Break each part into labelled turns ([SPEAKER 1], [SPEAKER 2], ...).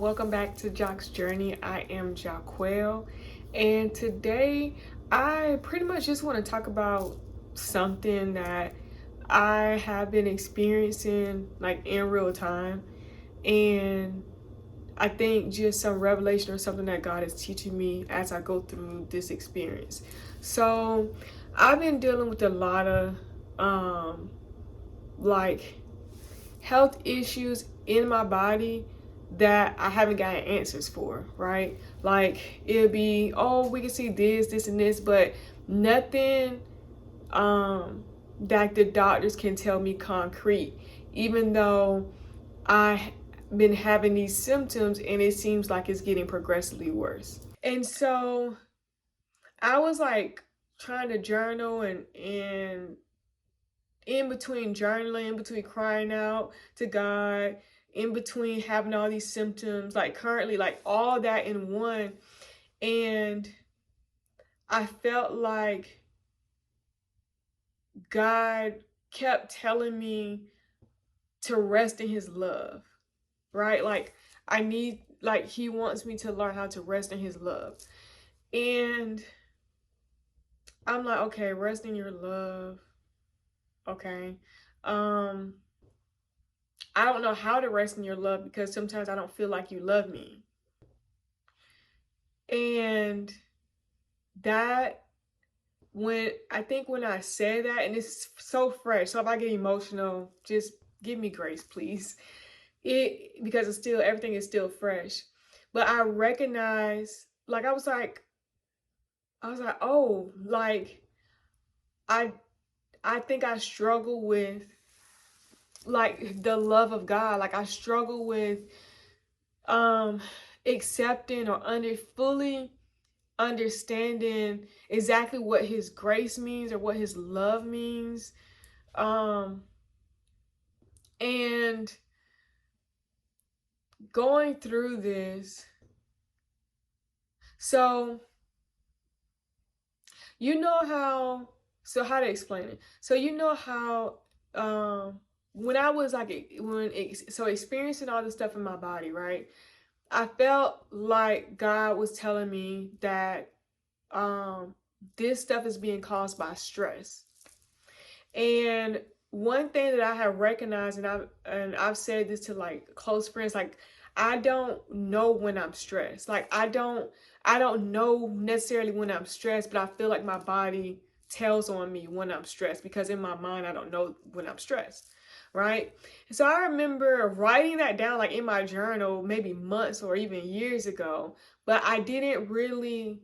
[SPEAKER 1] Welcome back to Jock's Journey. I am Jacquel, and today I pretty much just want to talk about something that I have been experiencing like in real time, and I think just some revelation or something that God is teaching me as I go through this experience. So I've been dealing with a lot of like health issues in my body that I haven't gotten answers for, right? Like it'll be, oh, we can see this, and this, but nothing that the doctors can tell me concrete, even though I've been having these symptoms and it seems like it's getting progressively worse. And so I was like trying to journal and in between journaling, in between crying out to God, in between having all these symptoms, like currently, like all that in one. And I felt like God kept telling me to rest in his love, right? Like I need, like he wants me to learn how to rest in his love. And I'm like, okay, rest in your love. Okay. Um, I don't know how to rest in your love because sometimes I don't feel like you love me. And that when I say that, and it's so fresh, so if I get emotional, just give me grace, please. It because it's still everything is still fresh. But I recognize, like I was like, oh, like I I think I struggle with like the love of God. Like I struggle with um accepting or fully understanding exactly what his grace means or what his love means. Um and going through this, so you know how how to explain it. So you know how when I was like experiencing all this stuff in my body, right? I felt like God was telling me that um this stuff is being caused by stress. And one thing that I have recognized, and I've said this to like close friends, like I don't know when I'm stressed. Like I don't know necessarily when I'm stressed, but I feel like my body tells on me when I'm stressed because in my mind I don't know when I'm stressed, right? So I remember writing that down like in my journal maybe months or even years ago, but I didn't really,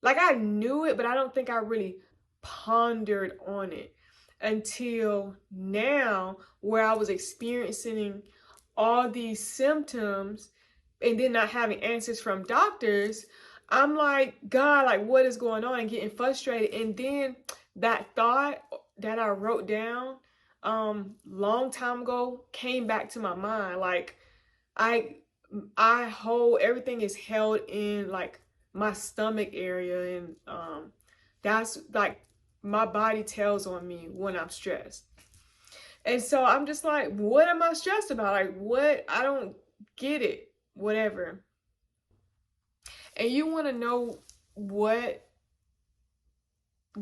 [SPEAKER 1] like I knew it, but I don't think I really pondered on it until now, where I was experiencing all these symptoms and then not having answers from doctors. I'm like, God, like what is going on, and getting frustrated. And then that thought that I wrote down long time ago came back to my mind. Like I I hold everything is held in like my stomach area, and that's like my body tells on me when I'm stressed. And so I'm just like, what am I stressed about? Like what? I don't get it. Whatever. And you want to know what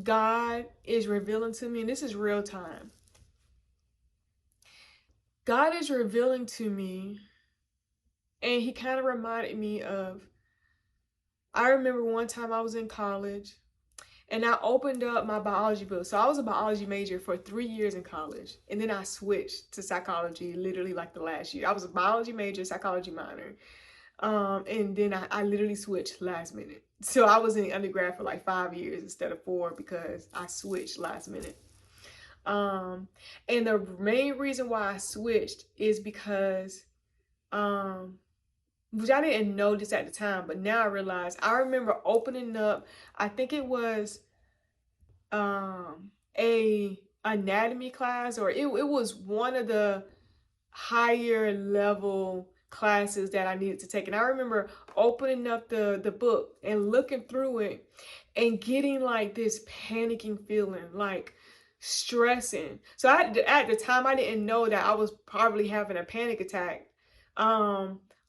[SPEAKER 1] God is revealing to me, and this is real time. God is revealing to me, and he kind of reminded me of, I remember one time I was in college and I opened up my biology book. So I was a biology major for 3 years in college. And then I switched to psychology literally like the last year. I was a biology major, psychology minor. And then I literally switched last minute. So I was in undergrad for like 5 years instead of 4 because I switched last minute. And the main reason why I switched is because which I didn't know this at the time, but now I realize. I remember opening up, I think it was a anatomy class, or it was one of the higher level classes that I needed to take. And I remember opening up the book and looking through it and getting like this panicking feeling, like stressing. So at the time I didn't know that I was probably having a panic attack.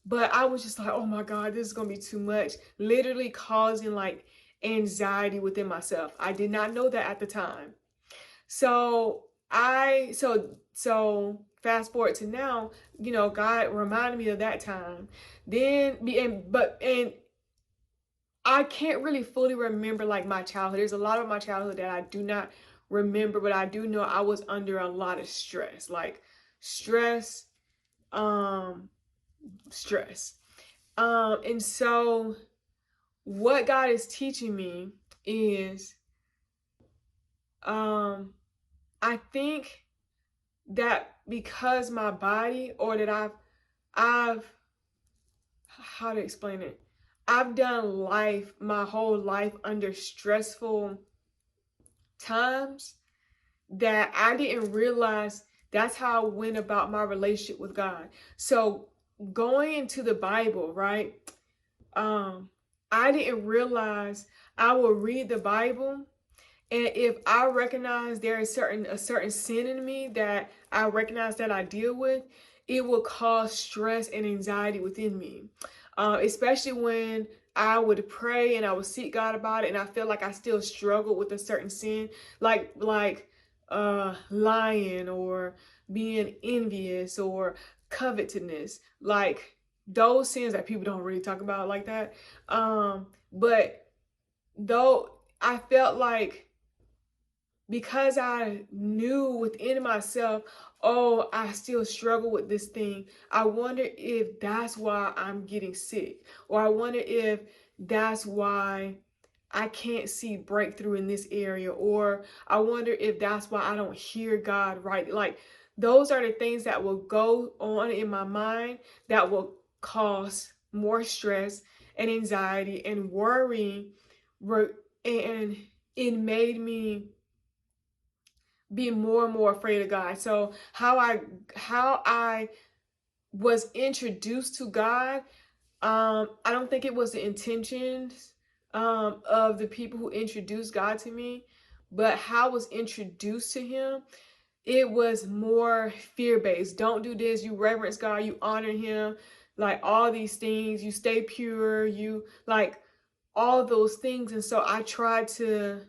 [SPEAKER 1] But I was just like, oh my God, this is going to be too much. Literally causing like anxiety within myself. I did not know that at the time. So fast forward to now, God reminded me of that time. And I can't really fully remember like my childhood. There's a lot of my childhood that I do not remember, but I do know I was under a lot of stress. Like stress, um, stress. And so what God is teaching me is I think that because my body, or that I've how to explain it, I've done life my whole life under stressful times, that I didn't realize that's how I went about my relationship with God. So going into the Bible, right? I didn't realize I will read the Bible, and if I recognize there is a certain sin in me that I recognize that I deal with, it will cause stress and anxiety within me. Especially when I would pray and I would seek God about it, and I feel like I still struggle with a certain sin, like lying, or being envious, or covetousness, like those sins that people don't really talk about like that. But though I felt like, because I knew within myself, oh, I still struggle with this thing, I wonder if that's why I'm getting sick, or I wonder if that's why I can't see breakthrough in this area, or I wonder if that's why I don't hear God right. Like, those are the things that will go on in my mind that will cause more stress and anxiety and worry. And it made me be more and more afraid of God. So how I was introduced to God, I don't think it was the intentions of the people who introduced God to me, but how I was introduced to him, it was more fear-based. Don't do this, you reverence God, you honor him, like all these things, you stay pure, you like all those things. And so I tried to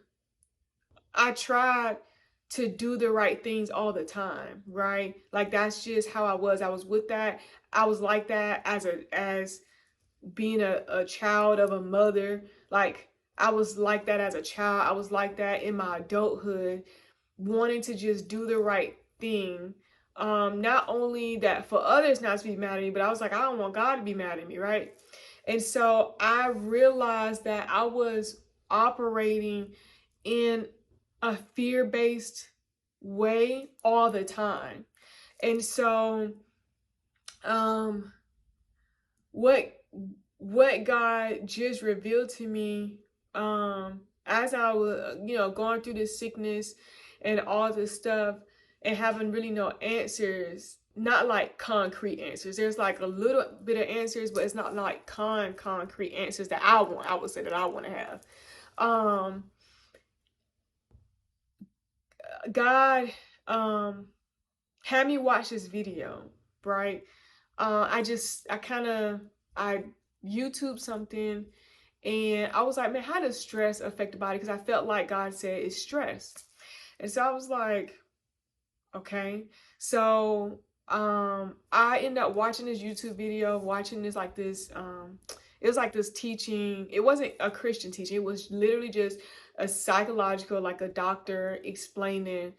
[SPEAKER 1] do the right things all the time, right? Like that's just how I was. I was with that. I was like that as being a child of a mother. Like I was like that as a child. I was like that in my adulthood, wanting to just do the right thing. Not only that for others not to be mad at me, but I was like, I don't want God to be mad at me, right? And so I realized that I was operating in a fear-based way all the time. And so um what what God just revealed to me, as I was, going through this sickness and all this stuff, and having really no answers, not like concrete answers. There's like a little bit of answers, but it's not like concrete answers that I would say that I want to have. Um God had me watch this video, right? I YouTube something, and I was like, man, how does stress affect the body? Because I felt like God said it's stress. And so I was like, okay. So I ended up watching this YouTube video, watching this it was like this teaching. It wasn't a Christian teaching, it was literally just a psychological, like a doctor explaining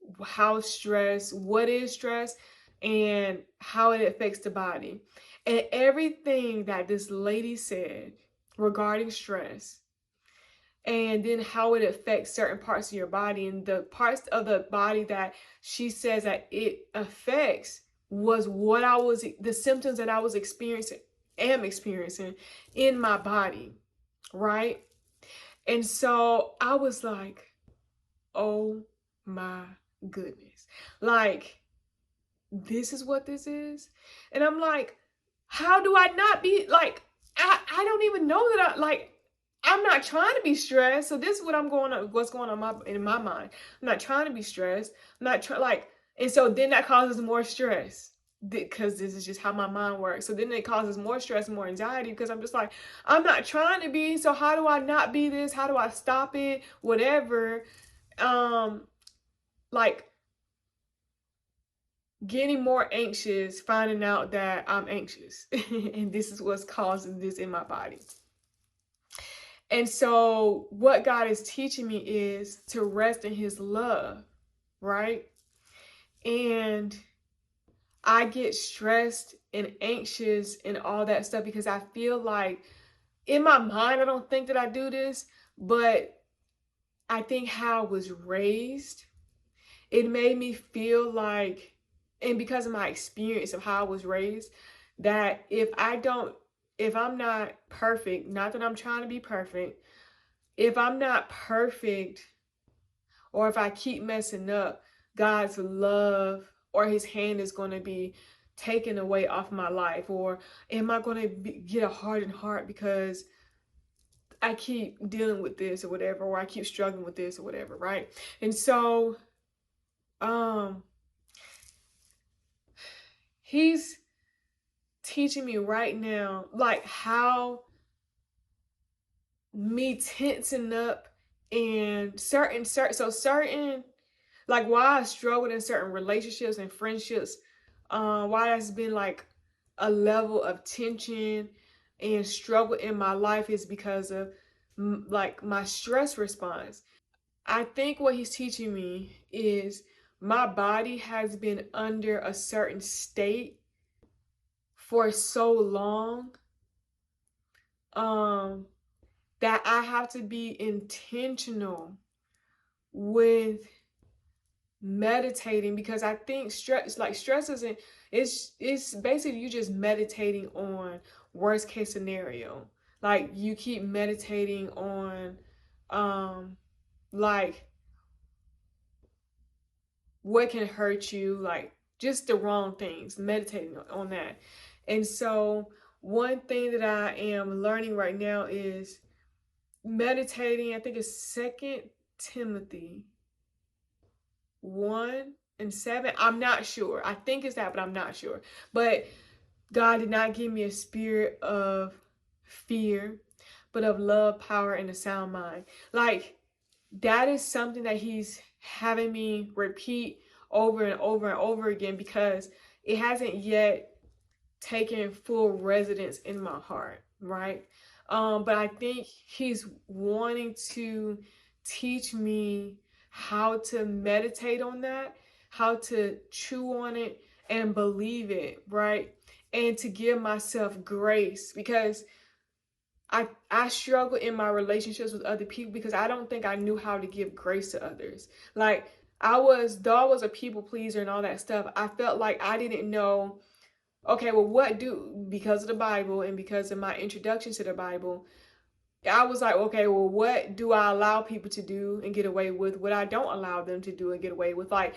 [SPEAKER 1] what is stress, and how it affects the body. And everything that this lady said regarding stress, and then how it affects certain parts of your body, and the parts of the body that she says that it affects, was the symptoms that I was am experiencing in my body, right? And so I was like, oh my goodness, like, this is what this is. And I'm like, how do I not be like, I don't even know that I'm not trying to be stressed. So this is what's going on in my mind. I'm not trying to be stressed. I'm not trying, like, and so then that causes more stress, because this is just how my mind works. So then it causes more stress, more anxiety, because I'm just like, I'm not trying to be, so how do I not be this? How do I stop it? Whatever. Like getting more anxious, finding out that I'm anxious and this is what's causing this in my body. And so what God is teaching me is to rest in his love, right? And I get stressed and anxious and all that stuff because I feel like in my mind, I don't think that I do this, but I think how I was raised, it made me feel like, and because of my experience of how I was raised, that if I'm not perfect, not that I'm trying to be perfect, if I'm not perfect, or if I keep messing up, God's love or his hand is going to be taken away off my life. Or am I going to get a hardened heart because I keep dealing with this or whatever, or I keep struggling with this or whatever, right? And so he's teaching me right now, like how me tensing up and certain like why I struggled in certain relationships and friendships, why that's been like a level of tension and struggle in my life is because of like my stress response. I think what he's teaching me is my body has been under a certain state for so long, um that I have to be intentional with meditating, because I think stress isn't, it's basically you just meditating on worst case scenario. Like you keep meditating on like what can hurt you, like just the wrong things, meditating on that. And so one thing that I am learning right now is meditating. I think it's Second Timothy 1:7. I'm not sure. I think it's that, but I'm not sure. But God did not give me a spirit of fear, but of love, power, and a sound mind. Like that is something that he's having me repeat over and over and over again, because it hasn't yet taken full residence in my heart, right? But I think he's wanting to teach me how to meditate on that, how to chew on it and believe it, right? And to give myself grace, because I struggle in my relationships with other people because I don't think I knew how to give grace to others. Like though I was a people pleaser and all that stuff, I felt like I didn't know, okay, well, because of the Bible and because of my introduction to the Bible, I was like, okay, well, what do I allow people to do and get away with? What I don't allow them to do and get away with? Like,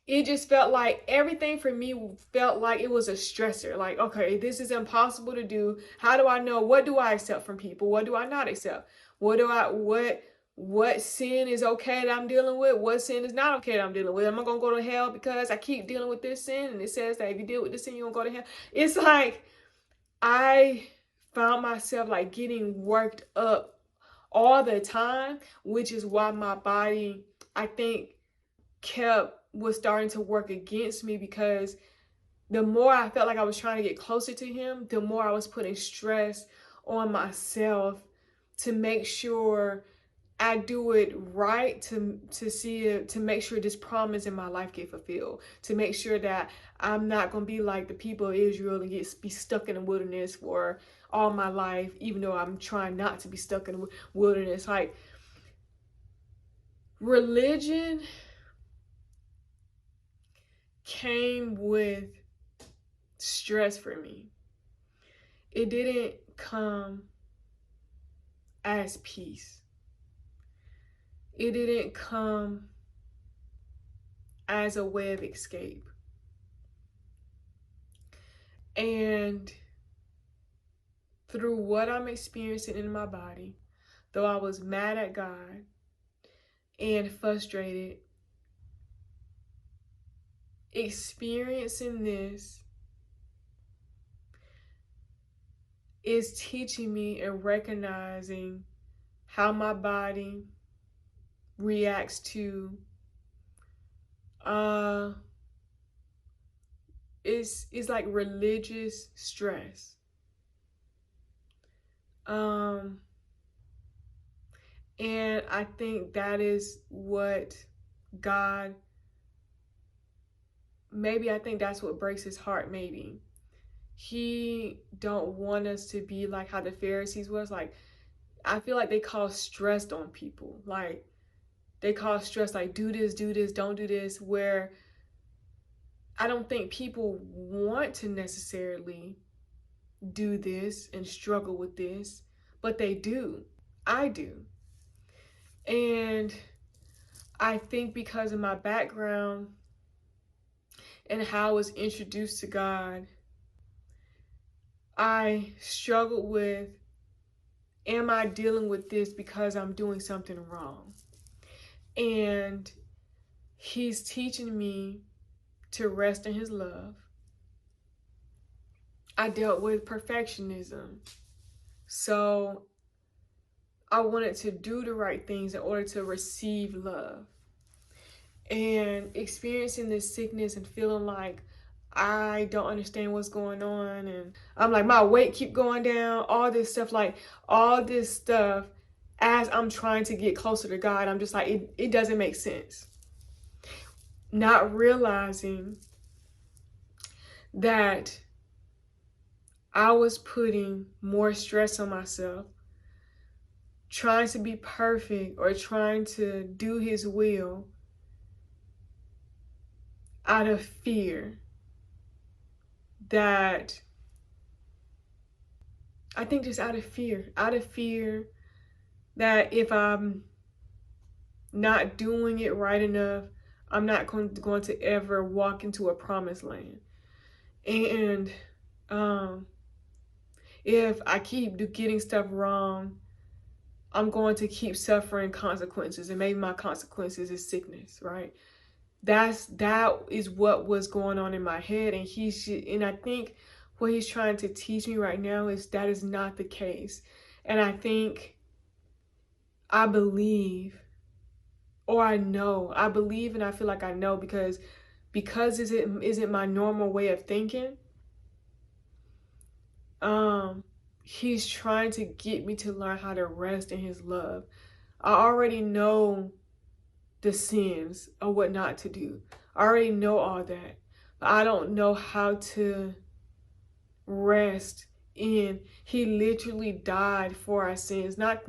[SPEAKER 1] it just felt like everything for me felt like it was a stressor. Like, okay, this is impossible to do. How do I know? What do I accept from people? What do I not accept? What sin is okay that I'm dealing with? What sin is not okay that I'm dealing with? Am I gonna go to hell because I keep dealing with this sin? And it says that if you deal with this sin, you're gonna go to hell. It's like I found myself like getting worked up all the time, which is why my body, I think, was starting to work against me, because the more I felt like I was trying to get closer to him, the more I was putting stress on myself to make sure I do it right, to make sure this promise in my life get fulfilled, to make sure that I'm not gonna be like the people of Israel and be stuck in the wilderness for all my life, even though I'm trying not to be stuck in the wilderness. Like religion came with stress for me. It didn't come as peace. It didn't come as a way of escape. And through what I'm experiencing in my body, though I was mad at God and frustrated, experiencing this is teaching me and recognizing how my body reacts to is like religious stress. And I think that is what God, maybe I think that's what breaks his heart. Maybe he don't want us to be like how the Pharisees was. Like, I feel like they cause stress on people. Like, they cause stress, like, do this, don't do this, where I don't think people want to necessarily do this and struggle with this, but they do. I do. And I think because of my background and how I was introduced to God, I struggled with, am I dealing with this because I'm doing something wrong? And he's teaching me to rest in his love. I dealt with perfectionism. So I wanted to do the right things in order to receive love. And experiencing this sickness and feeling like I don't understand what's going on, and I'm like, my weight keep going down, all this stuff, as I'm trying to get closer to God, I'm just like, it doesn't make sense. Not realizing that I was putting more stress on myself, trying to be perfect or trying to do his will out of fear. That I think just out of fear that if I'm not doing it right enough, I'm not going to ever walk into a promised land. And if I keep getting stuff wrong, I'm going to keep suffering consequences, and maybe my consequences is sickness, right? That is what was going on in my head, and I think what he's trying to teach me right now is that is not the case. And I think I believe, or I believe, and I feel like I know because isn't my normal way of thinking. He's trying to get me to learn how to rest in his love. I already know the sins of what not to do. I already know all that, but I don't know how to rest in. He literally died for our sins, not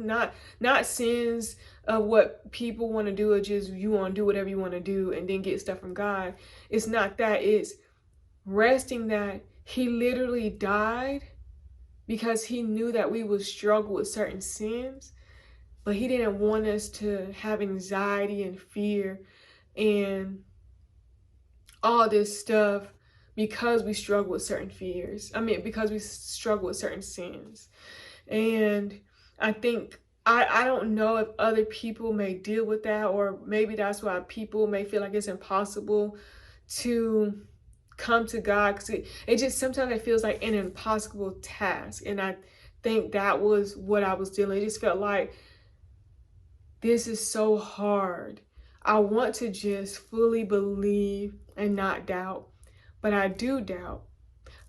[SPEAKER 1] sins of what people want to do, or just you want to do whatever you want to do and then get stuff from God. It's not that. It's resting that he literally died because he knew that we would struggle with certain sins, but he didn't want us to have anxiety and fear and all this stuff because we struggle with certain fears. Because we struggle with certain sins. And I think, I don't know if other people may deal with that, or maybe that's why people may feel like it's impossible to come to God, because it just sometimes it feels like an impossible task. And I think that was what I was dealing. It just felt like this is so hard. I want to just fully believe and not doubt, but I do doubt.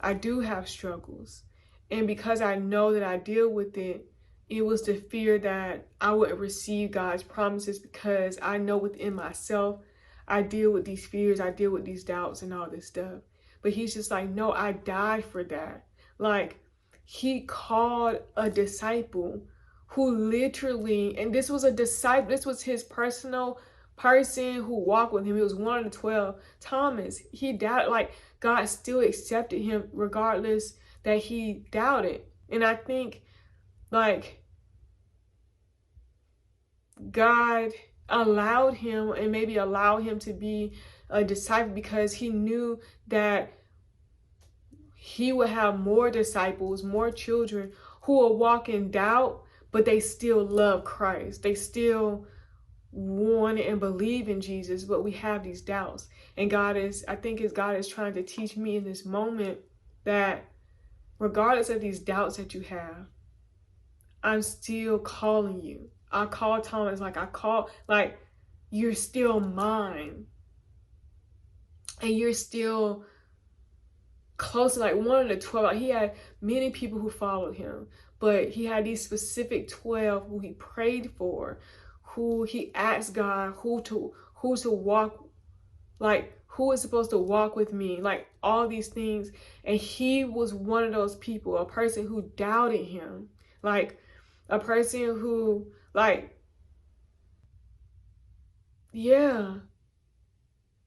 [SPEAKER 1] I do have struggles. And because I know that I deal with it, it was the fear that I wouldn't receive God's promises, because I know within myself, I deal with these fears, I deal with these doubts and all this stuff. But he's just like, no, I died for that. Like, he called a disciple who literally, and this was a disciple, this was his personal person who walked with him. He was one of the 12. Thomas, he doubted, like, God still accepted him regardless that he doubted. And I think, like, God allowed him, and maybe allowed him to be a disciple, because he knew that he would have more disciples, more children who will walk in doubt, but they still love Christ. They still want and believe in Jesus, but we have these doubts. And God is trying to teach me in this moment that regardless of these doubts that you have, I'm still calling you. I call Thomas, like, you're still mine. And you're still close to like one of the 12. Like, he had many people who followed him, but he had these specific 12 who he prayed for, who he asked God who to walk, like who is supposed to walk with me, like all these things. And he was one of those people, a person who doubted him, like a person who, like, yeah,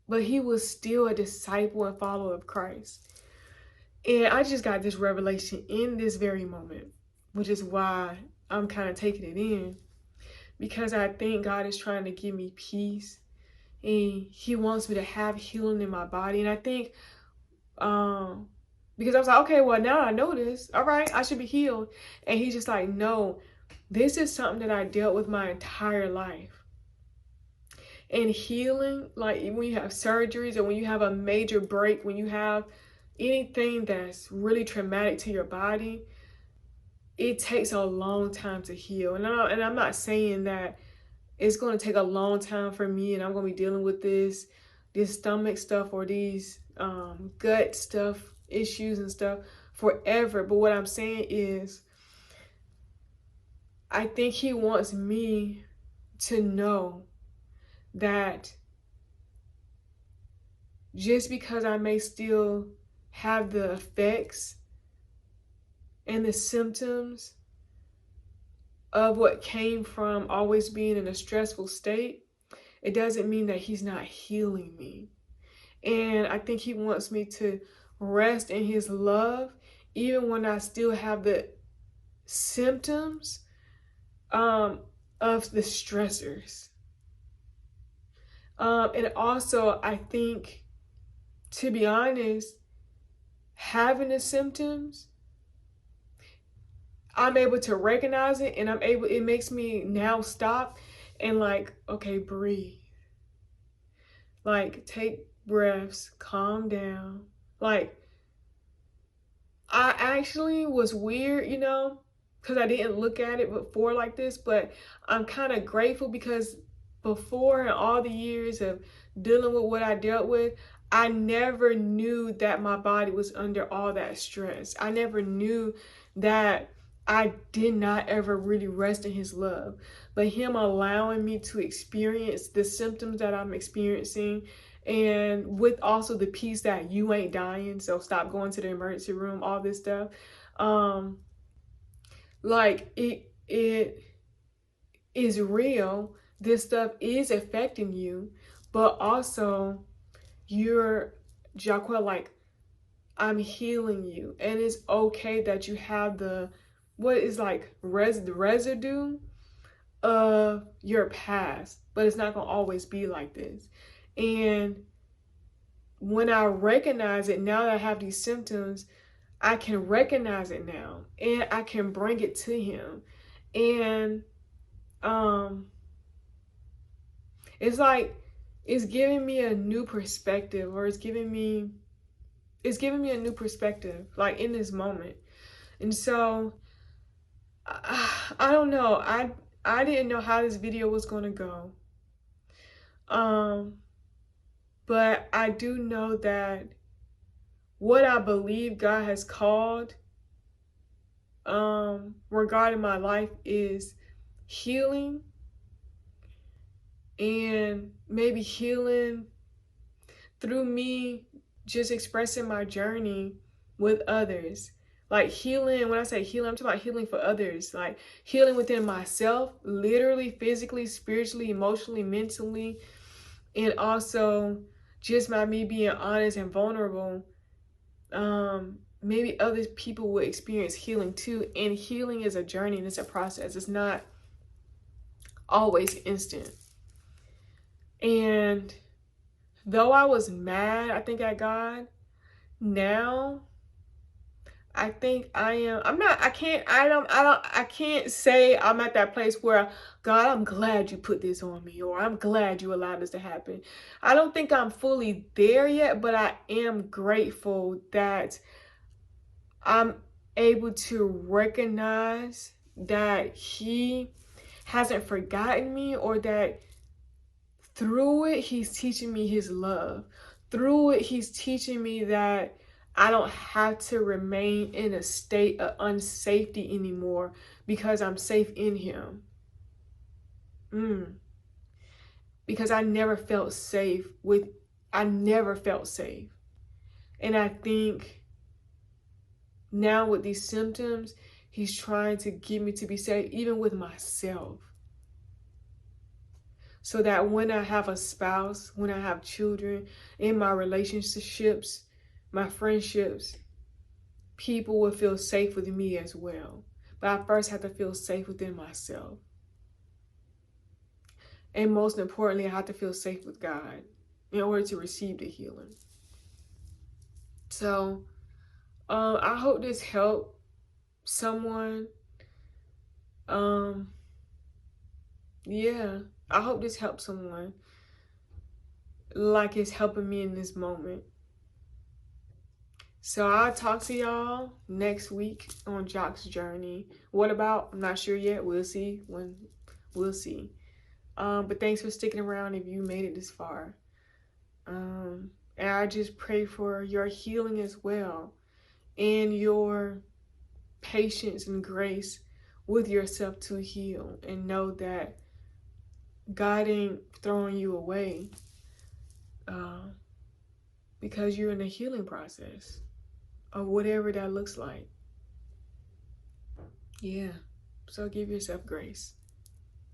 [SPEAKER 1] but he was still a disciple and follower of Christ. And I just got this revelation in this very moment, which is why I'm kind of taking it in, because I think God is trying to give me peace, and he wants me to have healing in my body. And I think because I was like, okay, well, now I know this, all right, I should be healed. And he's just like, no, this is something that I dealt with my entire life. And healing, like when you have surgeries or when you have a major break, when you have anything that's really traumatic to your body, it takes a long time to heal. And I'm not saying that it's going to take a long time for me and I'm going to be dealing with this stomach stuff or these gut stuff, issues and stuff forever. But what I'm saying is, I think he wants me to know that just because I may still have the effects and the symptoms of what came from always being in a stressful state, it doesn't mean that he's not healing me. And I think he wants me to rest in his love, even when I still have the symptoms of the stressors. And also, I think, to be honest, having the symptoms, I'm able to recognize it, and it makes me now stop and like, okay, breathe. Like, take breaths, calm down. Like, I actually was weird, because I didn't look at it before like this, but I'm kind of grateful because before, in all the years of dealing with what I dealt with, I never knew that my body was under all that stress. I never knew that I did not ever really rest in his love. But him allowing me to experience the symptoms that I'm experiencing, and with also the peace that you ain't dying, so stop going to the emergency room, all this stuff. Like, it is real. This stuff is affecting you, but also you're, Jaquel, like, I'm healing you. And it's okay that you have the, what is like the residue of your past, but it's not going to always be like this. And when I recognize it, now that I have these symptoms, I can recognize it now and I can bring it to him. And it's like, it's giving me a new perspective, or it's giving me a new perspective, like in this moment. And so I don't know. I didn't know how this video was going to go. But I do know that what I believe God has called regarding my life is healing, and maybe healing through me just expressing my journey with others. Like, healing, when I say healing, I'm talking about healing for others. Like, healing within myself, literally, physically, spiritually, emotionally, mentally, and also just by me being honest and vulnerable. Maybe other people will experience healing too. And healing is a journey and it's a process. It's not always instant. And though I was mad, I think, at God, now I think I can't say I'm at that place where, God, I'm glad you put this on me, or I'm glad you allowed this to happen. I don't think I'm fully there yet, but I am grateful that I'm able to recognize that he hasn't forgotten me, or that through it, he's teaching me his love. Through it, he's teaching me that I don't have to remain in a state of unsafety anymore because I'm safe in him. Because I never felt safe I never felt safe. And I think now with these symptoms, he's trying to get me to be safe, even with myself. So that when I have a spouse, when I have children, in my relationships, my friendships, people will feel safe with me as well. But I first have to feel safe within myself. And most importantly, I have to feel safe with God in order to receive the healing. So I hope this helped someone. Yeah, I hope this helps someone like it's helping me in this moment. So I'll talk to y'all next week on Jock's Journey. What about? I'm not sure yet. We'll see we'll see. But thanks for sticking around if you made it this far. And I just pray for your healing as well, and your patience and grace with yourself to heal, and know that God ain't throwing you away because you're in a healing process of whatever that looks like. Yeah. So give yourself grace.